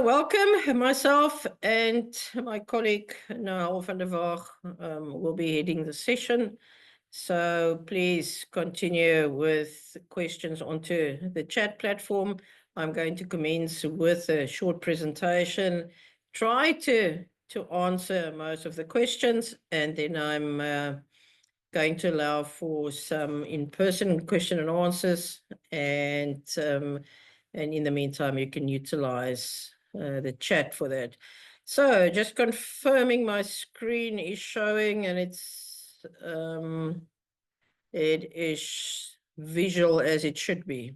Welcome. Myself and my colleague, Noel van der Waag, will be heading the session. So please continue with questions onto the chat platform. I'm going to commence with a short presentation, try to answer most of the questions, and then I'm going to allow for some in-person question and answers. And in the meantime, you can utilize the chat for that. So just confirming my screen is showing, and it is visual as it should be.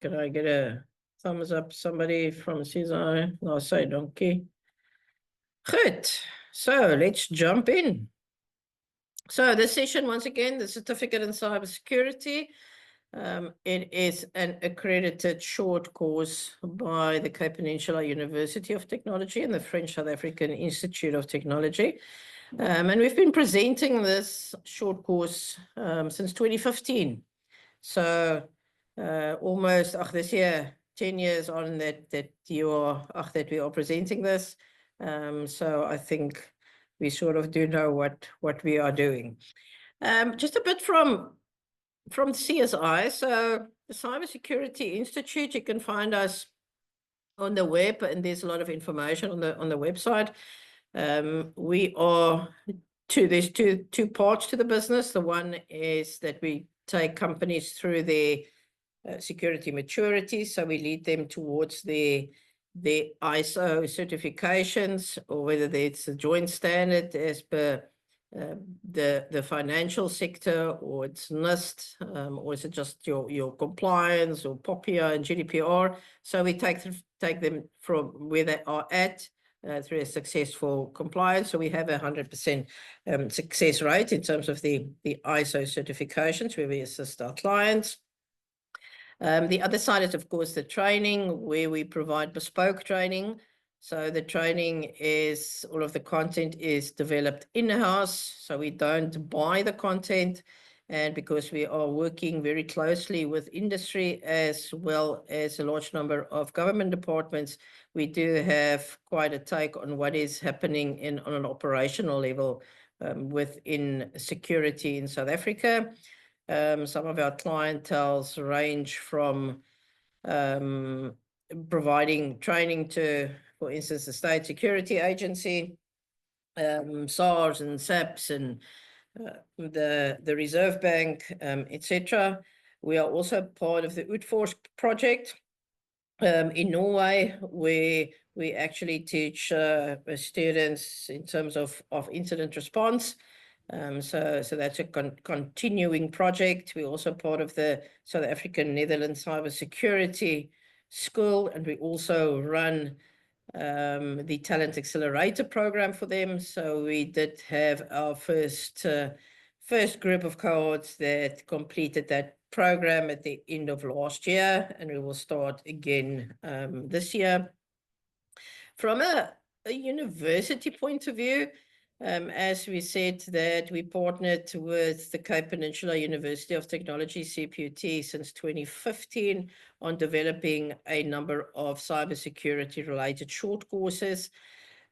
Can I get a thumbs up? Somebody from CSI? I'll say donkey. Good. So let's jump in. So this session, once again, the Certificate in Cybersecurity. It is an accredited short course by the Cape Peninsula University of Technology and the French South African Institute of Technology. And we've been presenting this short course since 2015. So almost this year, 10 years on that we are presenting this. So I think we sort of do know what we are doing. Just a bit from CSI. So the Cybersecurity Institute, you can find us on the web, and there's a lot of information on the website. There's two parts to the business. The one is that we take companies through their security maturity, so we lead them towards the ISO certifications, or whether it's a joint standard as per the financial sector, or it's NIST, or is it just your compliance, or POPIA and GDPR. So we take them from where they are at through a successful compliance. So we have 100% success rate in terms of the ISO certifications, where we assist our clients. The other side is, of course, the training, where we provide bespoke training. So the training is, all of the content is developed in-house, so we don't buy the content. And because we are working very closely with industry as well as a large number of government departments, we do have quite a take on what is happening on an operational level within security in South Africa. Some of our clienteles range from providing training to, for instance, the State Security Agency, SARS and SAPS, and the Reserve Bank, etc. We are also part of the Utfors project in Norway, where we actually teach students in terms of incident response. So that's a continuing project. We're also part of the South African Netherlands Cybersecurity School, and we also run the Talent Accelerator program for them. So we did have our first group of cohorts that completed that program at the end of last year, and we will start again this year. From a university point of view, as we said, that we partnered with the Cape Peninsula University of Technology, CPUT, since 2015 on developing a number of cybersecurity-related short courses.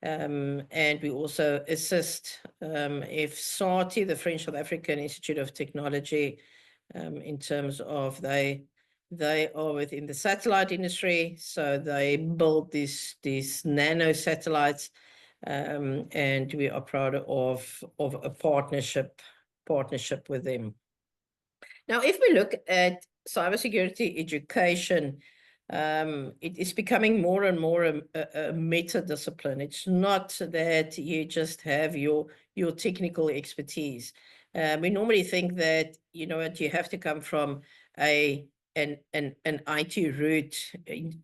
And we also assist FSATI, the French South African Institute of Technology, in terms of they are within the satellite industry, so they build these nano satellites. And we are proud of a partnership with them. Now, if we look at cybersecurity education, it is becoming more and more a meta discipline. It's not that you just have your technical expertise. We normally think that you have to come from an IT route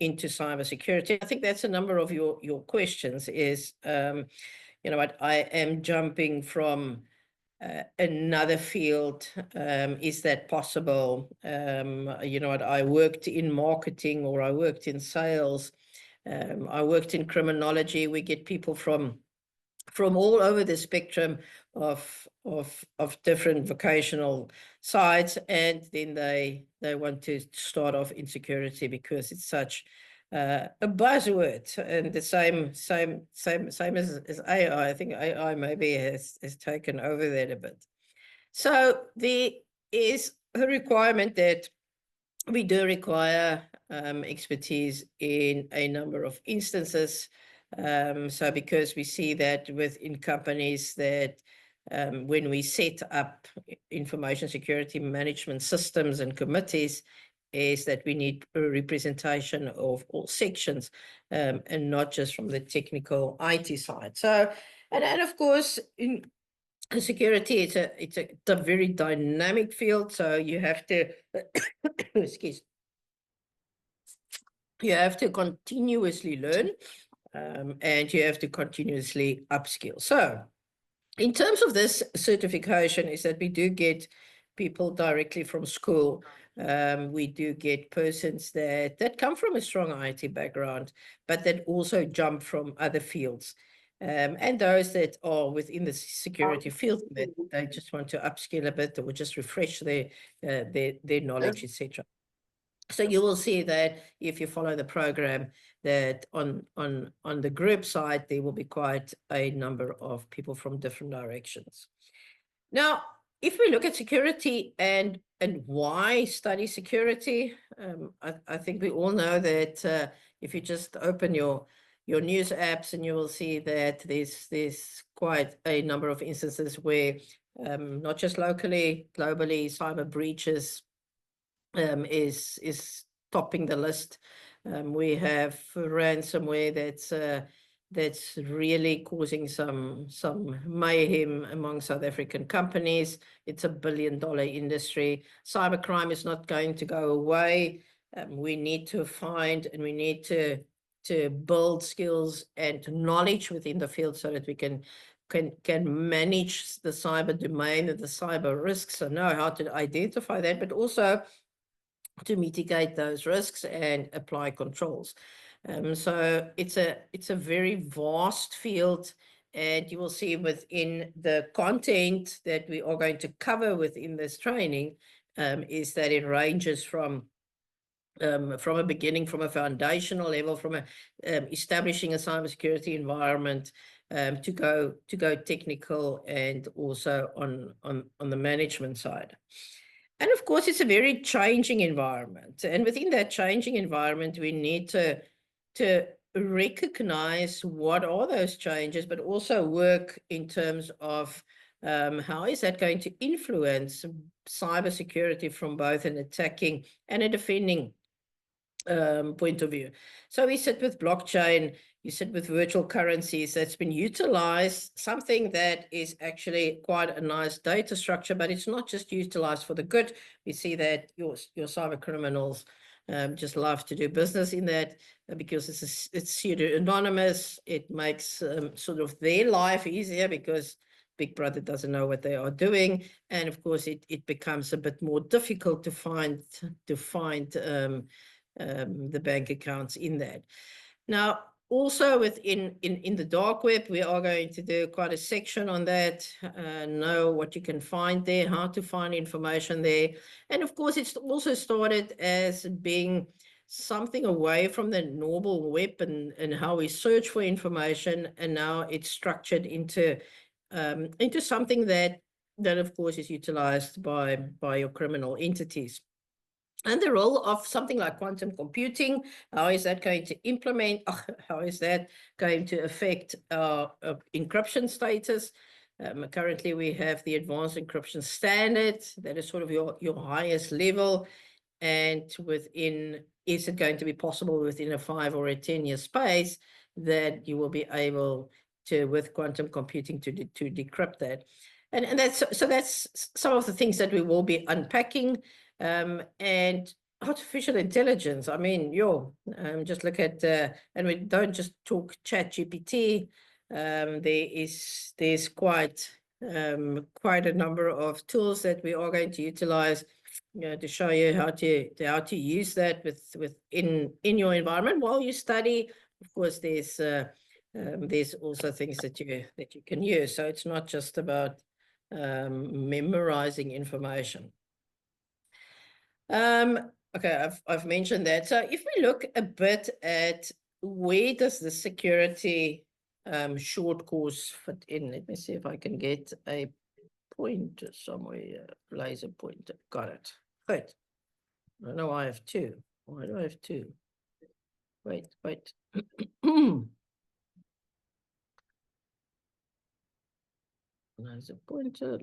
into cybersecurity. I think that's a number of your questions is, what I am jumping from another field. Is that possible? What I worked in marketing, or I worked in sales. I worked in criminology. We get people from all over the spectrum of different vocational sides, and then they want to start off in security because it's such a buzzword, and the same as AI. I think AI maybe has taken over that a bit. So there is a requirement that we do require expertise in a number of instances. So because we see that within companies that when we set up information security management systems and committees, is that we need a representation of all sections and not just from the technical IT side. So, and of course, in security, it's a very dynamic field, so you have to excuse, you have to continuously learn, and you have to continuously upskill. So in terms of this certification, is that we do get people directly from school. We do get persons that come from a strong IT background, but that also jump from other fields. And those that are within the security field, that they just want to upskill a bit or just refresh their knowledge, etc. So you will see that if you follow the program, that on the group side, there will be quite a number of people from different directions. Now, if we look at security and why study security, I think we all know that if you just open your news apps, and you will see that there's quite a number of instances where not just locally, globally, cyber breaches is topping the list. We have ransomware that's really causing some mayhem among South African companies. It's $1 billion industry. Cybercrime is not going to go away. We need to find, and we need to build skills and knowledge within the field so that we can manage the cyber domain and the cyber risks, and know how to identify that, but also to mitigate those risks and apply controls. So it's a very vast field, and you will see within the content that we are going to cover within this training is that it ranges from a beginning, from a foundational level, from establishing a cybersecurity environment, to go technical, and also on the management side. And of course, it's a very changing environment. And within that changing environment, we need to recognize what are those changes, but also work in terms of how is that going to influence cybersecurity from both an attacking and a defending point of view. So we sit with blockchain, you sit with virtual currencies that's been utilized, something that is actually quite a nice data structure, but it's not just utilized for the good. We see that your cyber criminals just love to do business in that because it's pseudo-anonymous. It makes sort of their life easier because Big Brother doesn't know what they are doing. And of course, it becomes a bit more difficult to find the bank accounts in that. Now, also within the dark web, we are going to do quite a section on that, know what you can find there, how to find information there. And of course, it's also started as being something away from the normal web and how we search for information, and now it's structured into something that of course is utilized by your criminal entities. And the role of something like quantum computing, how is that going to implement, how is that going to affect our encryption status? Currently, we have the advanced encryption standard, that is sort of your highest level. And is it going to be possible within a 5 or a 10-year space that you will be able to, with quantum computing, to decrypt that? And that's some of the things that we will be unpacking. And artificial intelligence, I mean, just look at, and we don't just talk ChatGPT. There's quite a number of tools that we are going to utilize, to show you how to use that in your environment while you study. Of course, there's also things that you can use. So it's not just about memorizing information. Okay, I've mentioned that. So if we look a bit at where does the security short course fit in? Let me see if I can get a pointer somewhere. Laser pointer. Got it. Good. I don't know why I have two. Why do I have two? Wait. Laser pointer,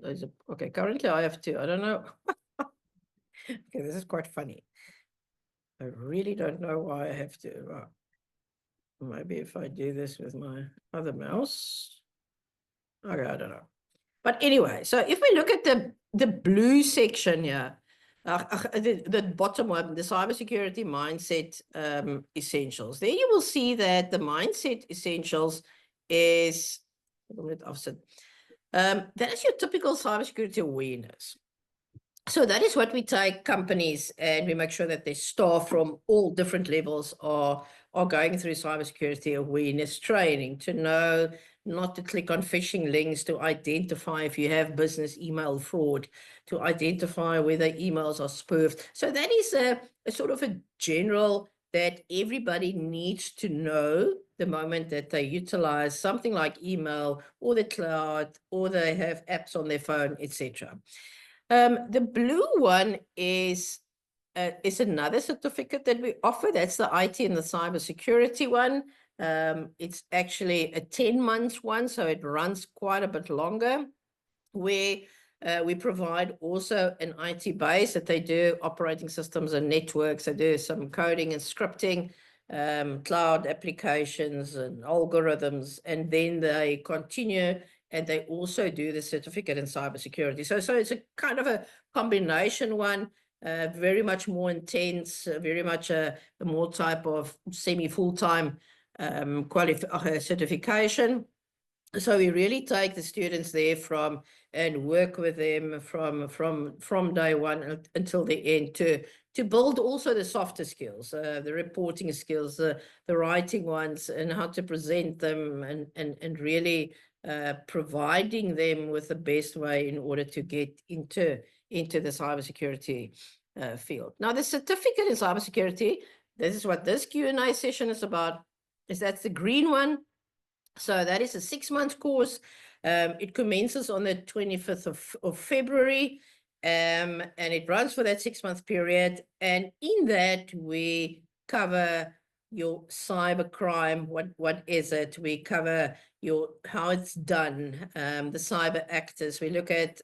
okay, currently I have two. I don't know. Okay, this is quite funny. I really don't know why I have to. Maybe if I do this with my other mouse. Okay, I don't know. But anyway, so if we look at the blue section here, the bottom one, the cybersecurity mindset essentials. There you will see that the mindset essentials is that is your typical cybersecurity awareness. So that is what we take companies, and we make sure that their staff from all different levels are going through cybersecurity awareness training to know not to click on phishing links, to identify if you have business email fraud, to identify whether emails are spoofed. So that is a sort of a general that everybody needs to know the moment that they utilize something like email or the cloud, or they have apps on their phone, etc. The blue one is another certificate that we offer. That's the IT and the cybersecurity one. It's actually a 10 months one, so it runs quite a bit longer, where we provide also an IT base that they do operating systems and networks. They do some coding and scripting, cloud applications and algorithms, and then they continue and they also do the certificate in cybersecurity. So it's a kind of a combination one, very much more intense, very much a more type of semi-full-time certification. So we really take the students there from and work with them from day one until the end to build also the softer skills, the reporting skills, the writing ones, and how to present them, and really providing them with the best way in order to get into the cybersecurity field. Now, the certificate in cybersecurity, this is what this Q&A session is about, is that's the green one. So that is a 6-month course. It commences on the 25th of February, and it runs for that 6-month period. And in that, we cover your cyber crime. What is it? We cover how it's done, the cyber actors. We look at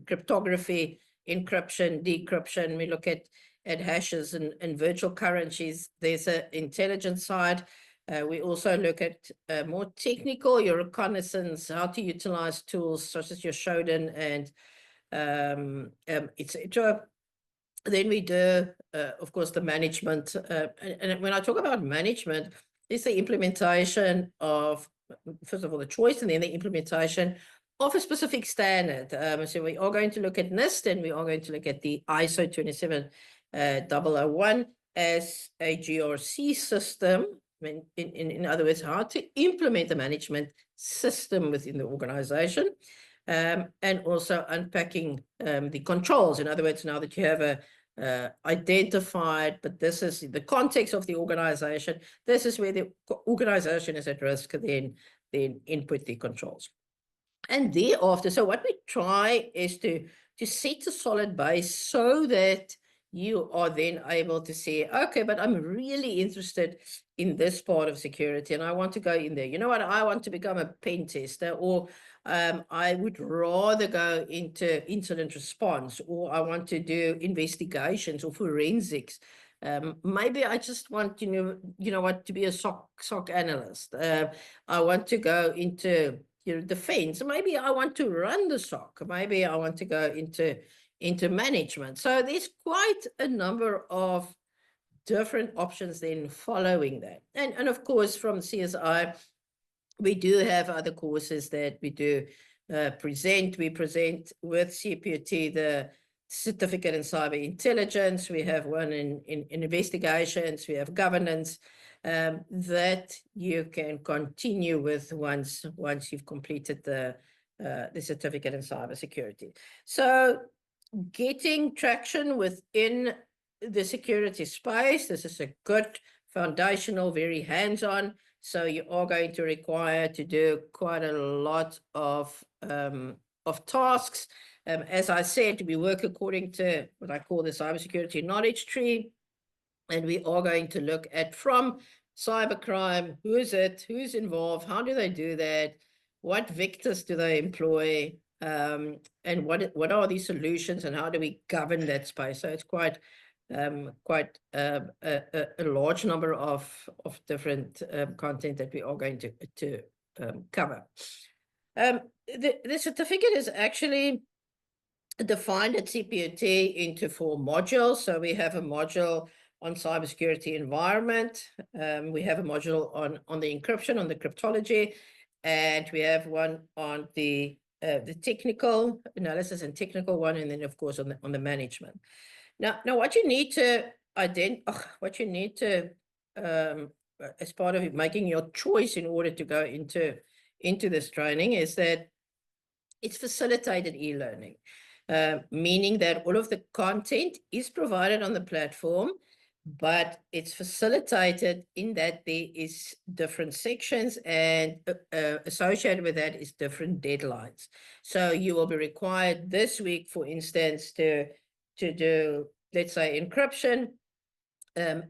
cryptography, encryption, decryption. We look at hashes and virtual currencies. There's an intelligence side. We also look at more technical, your reconnaissance, how to utilize tools such as your Shodan and etc. Then we do, of course, the management. And when I talk about management, it's the implementation of, first of all, the choice, and then the implementation of a specific standard. So we are going to look at NIST, and we are going to look at the ISO 27001 as a GRC system. In other words, how to implement the management system within the organization, and also unpacking the controls. In other words, now that you have identified, but this is the context of the organization, this is where the organization is at risk, then input the controls. And thereafter, so what we try is to set a solid base so that you are then able to say, okay, but I'm really interested in this part of security, and I want to go in there. You know what? I want to become a pen tester, or I would rather go into incident response, or I want to do investigations or forensics. Maybe I just want, you know what, to be a SOC analyst. I want to go into defense. Maybe I want to run the SOC. Maybe I want to go into management. So there's quite a number of different options then following that. And of course, from CSI, we do have other courses that we do present. We present with CPUT the certificate in cyber intelligence. We have one in investigations. We have governance that you can continue with once you've completed the certificate in cybersecurity. So getting traction within the security space. This is a good foundational, very hands-on. So you are going to require to do quite a lot of tasks. As I said, we work according to what I call the cybersecurity knowledge tree. And we are going to look at from cybercrime, who is it, who's involved, how do they do that, what vectors do they employ, and what are these solutions, and how do we govern that space? So it's quite a large number of different content that we are going to cover. The certificate is actually defined at CPUT into 4 modules. So we have a module on cybersecurity environment. We have a module on the encryption, on the cryptology, and we have one on the technical analysis and technical one, and then of course on the management. Now what you need to as part of making your choice in order to go into this training is that it's facilitated e-learning, meaning that all of the content is provided on the platform, but it's facilitated in that there is different sections, and associated with that is different deadlines. So you will be required this week, for instance, to do, let's say, encryption,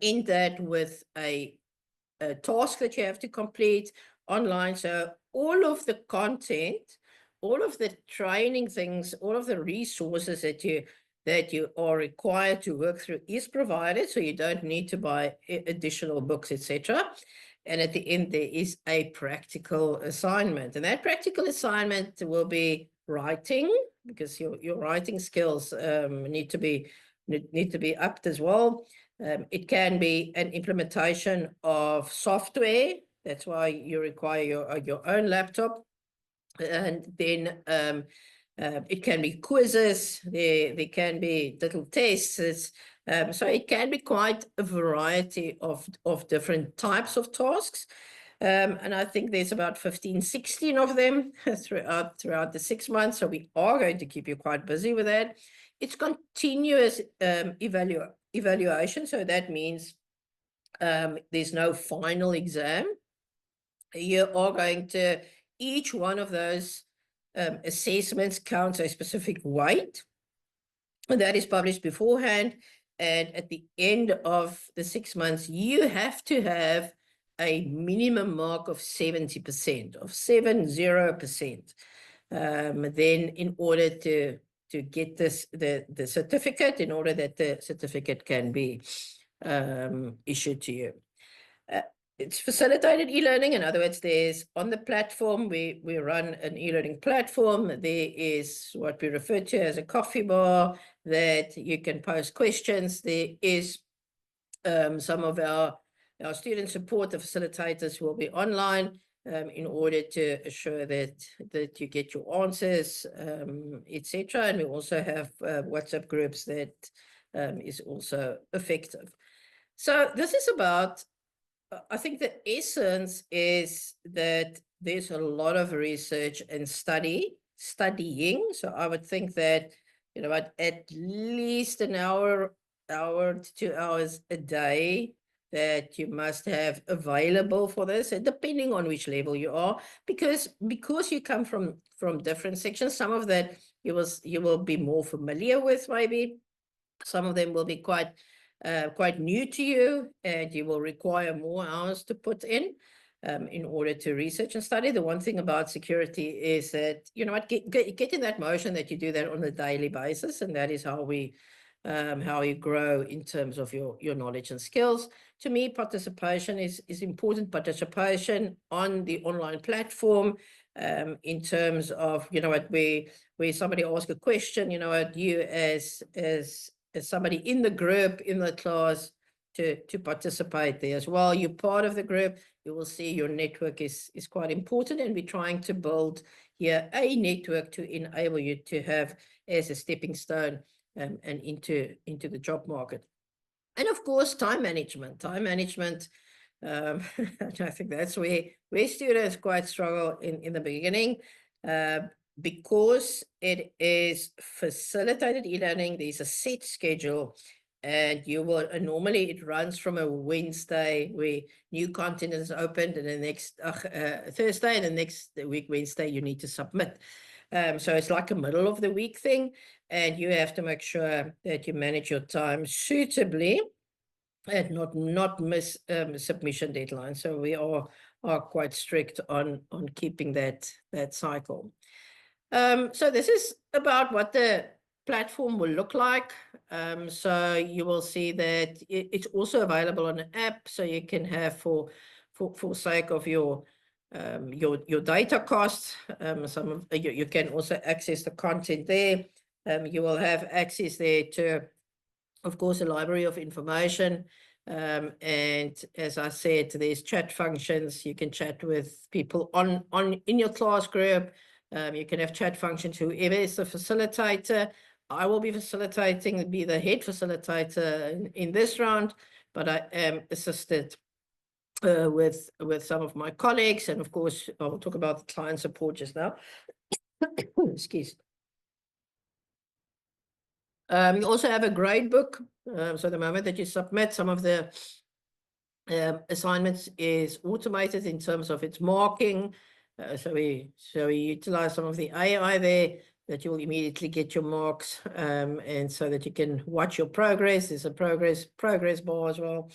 in that with a task that you have to complete online. So all of the content, all of the training things, all of the resources that you are required to work through is provided, so you don't need to buy additional books, etc. And at the end, there is a practical assignment, and that practical assignment will be writing, because your writing skills need to be upped as well. It can be an implementation of software. That's why you require your own laptop. And then it can be quizzes, there can be little tests. So it can be quite a variety of different types of tasks. And I think there's about 15, 16 of them throughout the 6 months. So we are going to keep you quite busy with that. It's continuous evaluation. So that means there's no final exam. You are going to, each one of those assessments counts a specific weight, and that is published beforehand. And at the end of the 6 months, you have to have a minimum mark of 70%, of 70%. Then in order to get the certificate, in order that the certificate can be issued to you. It's facilitated e-learning. In other words, there's on the platform, we run an e-learning platform. There is what we refer to as a coffee bar that you can post questions. There is some of our student support, the facilitators will be online in order to assure that you get your answers, etc. And we also have WhatsApp groups that is also effective. So this is about, I think the essence is that there's a lot of research and studying. So I would think that, at least an hour to 2 hours a day that you must have available for this, and depending on which level you are, because you come from different sections, some of that you will be more familiar with, maybe. Some of them will be quite new to you, and you will require more hours to put in order to research and study. The one thing about security is that, get in that motion that you do that on a daily basis, and that is how you grow in terms of your knowledge and skills. To me, participation is important. Participation on the online platform, in terms of, where somebody asks a question, you as somebody in the group, in the class, to participate there as well. You're part of the group. You will see your network is quite important, and we're trying to build here a network to enable you to have as a stepping stone and into the job market. And of course, time management. I think that's where students quite struggle in the beginning. because it is facilitated e-learning, there's a set schedule, and you will normally it runs from a Wednesday where new content is opened, and the next Thursday, and the next week Wednesday you need to submit. So it's like a middle of the week thing, and you have to make sure that you manage your time suitably and not miss submission deadlines. So we are quite strict on keeping that cycle. So this is about what the platform will look like. So you will see that it's also available on an app, so you can have for sake of your data costs. Some of you can also access the content there. You will have access there to, of course, a library of information. And as I said, there's chat functions. You can chat with people in your class group. You can have chat functions, whoever is the facilitator. I will be facilitating, be the head facilitator in this round, but I am assisted with some of my colleagues. And of course, I will talk about the client support just now. Excuse. You also have a grade book. So the moment that you submit, some of the assignments is automated in terms of its marking. So we utilize some of the AI there, that you will immediately get your marks, and so that you can watch your progress. There's a progress bar as well,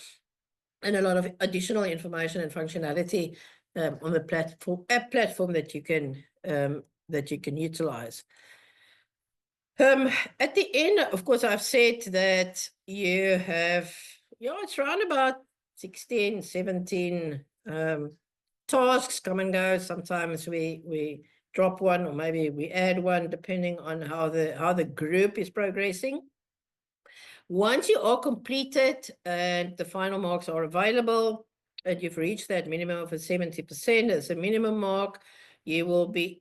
and a lot of additional information and functionality on the app platform that you can utilize. At the end, of course, I've said that you have, it's around about 16, 17 tasks come and go. Sometimes we drop one, or maybe we add one, depending on how the group is progressing. Once you are completed and the final marks are available, and you've reached that minimum of a 70% as a minimum mark, you will be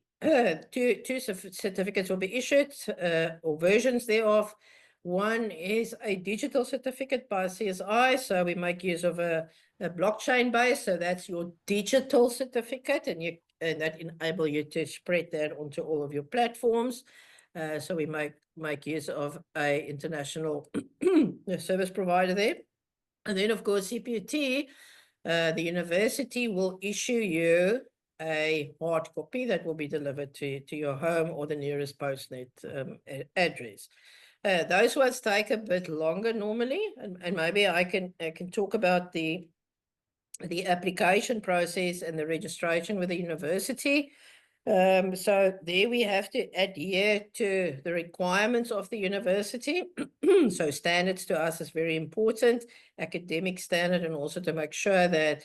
two certificates will be issued, or versions thereof. One is a digital certificate by CSI, so we make use of a blockchain base, so that's your digital certificate, and that enable you to spread that onto all of your platforms. So we make use of a international service provider there. And then, of course, CPUT, the university will issue you a hard copy that will be delivered to your home or the nearest postnet address. Those ones take a bit longer normally, and maybe I can talk about the application process and the registration with the university. So there we have to adhere to the requirements of the university. So standards to us is very important, academic standard, and also to make sure that,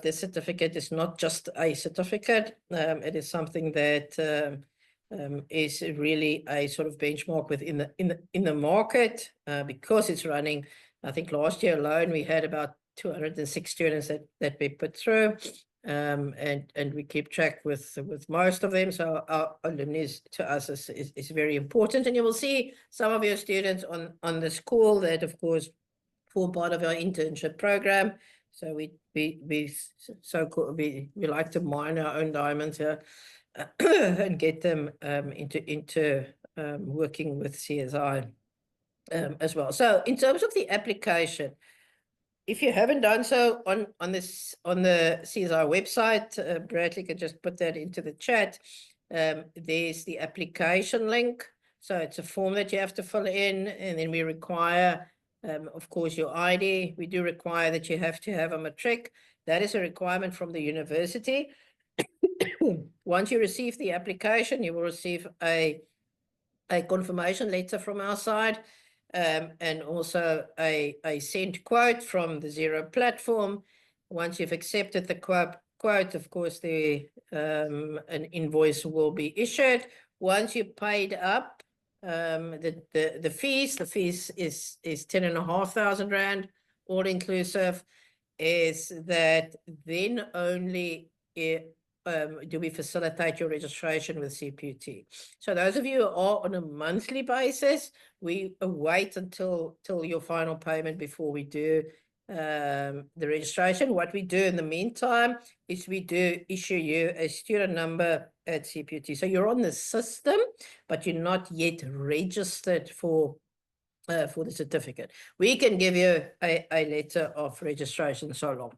this certificate is not just a certificate. It is something that is really a sort of benchmark within the market, because it's running. I think last year alone we had about 206 students that we put through, and we keep track with most of them. So our alumni to us is very important, and you will see some of your students on the school that, of course, form part of our internship program. So we like to mine our own diamonds here and get them into working with CSI as well. So in terms of the application, if you haven't done so on the CSI website, Bradley can just put that into the chat. There's the application link. So it's a form that you have to fill in, and then we require, of course, your ID. We do require that you have to have a matric. That is a requirement from the university. Once you receive the application, you will receive a confirmation letter from our side, and also a sent quote from the Xero platform. Once you've accepted the quote, of course, an invoice will be issued. Once you've paid up the fees is 10,500 Rand, all inclusive. Is that then only do we facilitate your registration with CPUT. So those of you who are on a monthly basis, we wait until your final payment before we do the registration. What we do in the meantime is we do issue you a student number at CPUT. So you're on the system, but you're not yet registered for the certificate. We can give you a letter of registration so long.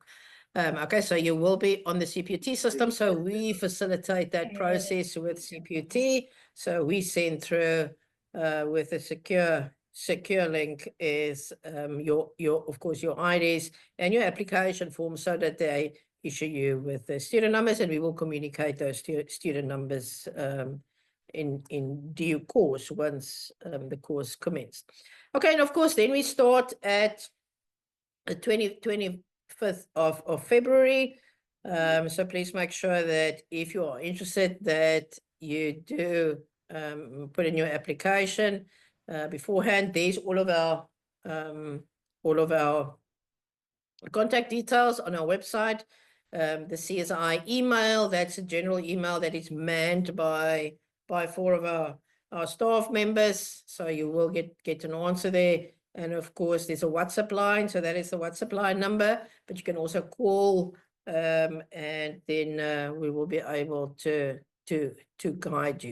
Okay, so you will be on the CPUT system. So we facilitate that process with CPUT. So we send through with a secure link is your of course your IDs and your application form, so that they issue you with the student numbers, and we will communicate those student numbers in due course once the course commenced. Okay, and of course then we start at the 25th of February. So please make sure that if you are interested, that you do put in your application beforehand. There's all of our contact details on our website. The CSI email, that's a general email that is manned by 4 of our staff members, so you will get an answer there. And of course, there's a WhatsApp line, so that is the WhatsApp line number, but you can also call, and then we will be able to guide you.